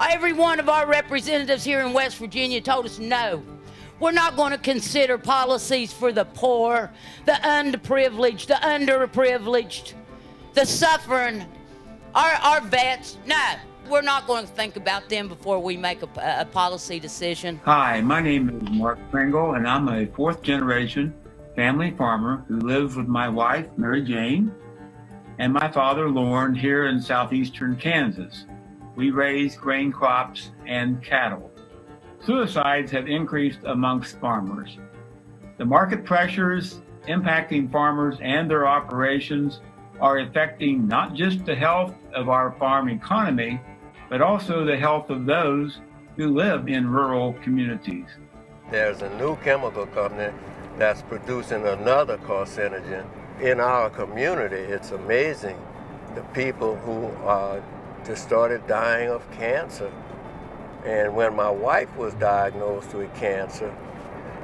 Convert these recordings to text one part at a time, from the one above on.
Every one of our representatives here in West Virginia told us no. We're not going to consider policies for the poor, the underprivileged, the underprivileged, the suffering, our vets. No, we're not going to think about them before we make a policy decision. Hi, my name is Mark Pringle, and I'm a fourth-generation family farmer who lives with my wife, Mary Jane, and my father, Lorne, here in southeastern Kansas. We raise grain crops and cattle. Suicides have increased amongst farmers. The market pressures impacting farmers and their operations are affecting not just the health of our farm economy, but also the health of those who live in rural communities. There's a new chemical company that's producing another carcinogen in our community. It's amazing the people who just started dying of cancer. And when my wife was diagnosed with cancer,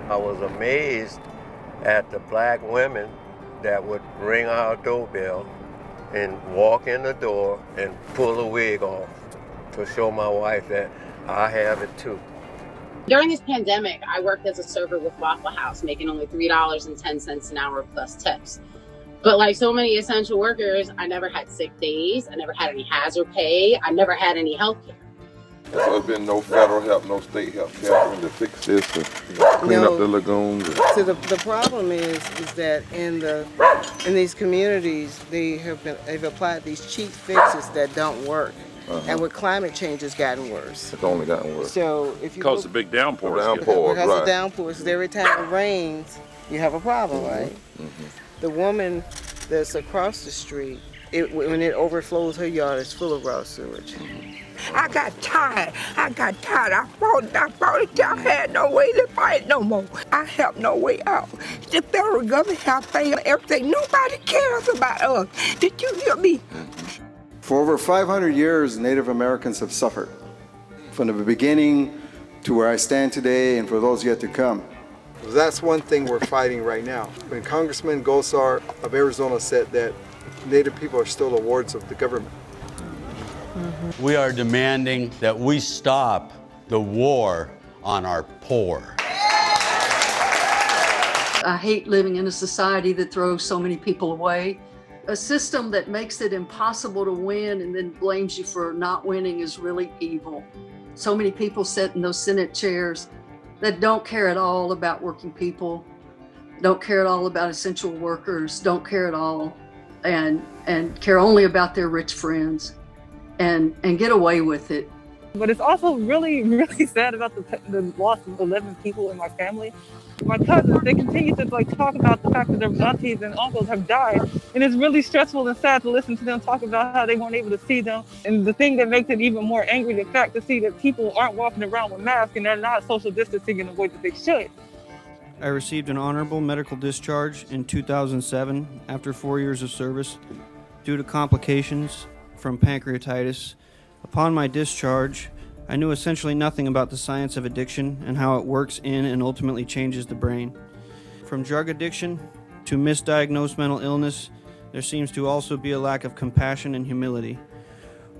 I was amazed at the black women that would ring our doorbell and walk in the door and pull a wig off to show my wife that I have it too. During this pandemic, I worked as a server with Waffle House, making only $3.10 an hour plus tips. But like so many essential workers, I never had sick days. I never had any hazard pay. I never had any health care. So there's been no federal help, no state help, Catherine, to fix this, to clean up the lagoons. So the problem is that in these communities, they've applied these cheap fixes that don't work. And with climate change, it's gotten worse. It's only gotten worse. So if you because the big downpours. Because of downpours, every time it rains, you have a problem, right? The woman that's across the street, when it overflows her yard, it's full of raw sewage. I got tired. I fought it down. I had no way to fight no more. I have no way out. The federal government have failed everything. Nobody cares about us. Did you hear me? For over 500 years, Native Americans have suffered. From the beginning to where I stand today and for those yet to come. That's one thing we're fighting right now. When Congressman Gosar of Arizona said that Native people are still the wards of the government. We are demanding that we stop the war on our poor. I hate living in a society that throws so many people away. A system that makes it impossible to win and then blames you for not winning is really evil. So many people sit in those Senate chairs that don't care at all about working people, don't care at all about essential workers, don't care at all, and care only about their rich friends. And get away with it. But it's also really, really sad about the loss of 11 people in my family. My cousins, they continue to talk about the fact that their aunties and uncles have died. And it's really stressful and sad to listen to them talk about how they weren't able to see them. And the thing that makes it even more angry, the fact to see that people aren't walking around with masks and they're not social distancing in the way that they should. I received an honorable medical discharge in 2007 after 4 years of service due to complications from pancreatitis. Upon my discharge, I knew essentially nothing about the science of addiction and how it works in and ultimately changes the brain. From drug addiction to misdiagnosed mental illness, there seems to also be a lack of compassion and humility,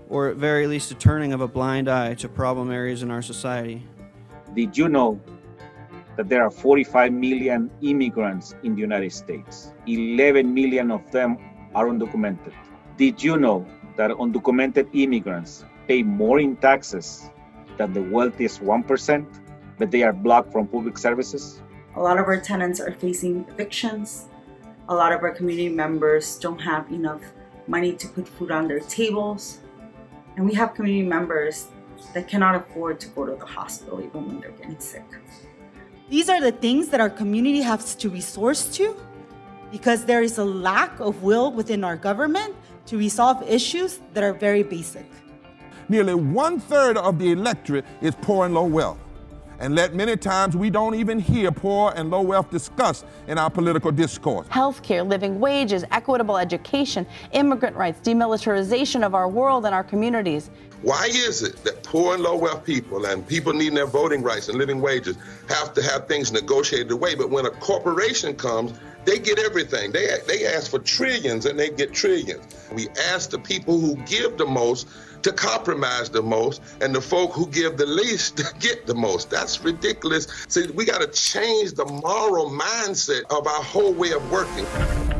or at very least a turning of a blind eye to problem areas in our society. Did you know that there are 45 million immigrants in the United States? 11 million of them are undocumented. Did you know that undocumented immigrants pay more in taxes than the wealthiest 1%, but they are blocked from public services? A lot of our tenants are facing evictions. A lot of our community members don't have enough money to put food on their tables. And we have community members that cannot afford to go to the hospital even when they're getting sick. These are the things that our community has to resource to because there is a lack of will within our government to resolve issues that are very basic. Nearly 1/3 of the electorate is poor and low wealth. And yet many times we don't even hear poor and low wealth discussed in our political discourse. Healthcare, living wages, equitable education, immigrant rights, demilitarization of our world and our communities. Why is it that poor and low wealth people and people needing their voting rights and living wages have to have things negotiated away, but when a corporation comes, they get everything. They ask for trillions and they get trillions. We ask the people who give the most to compromise the most, and the folk who give the least get the most. That's ridiculous. See, we got to change the moral mindset of our whole way of working.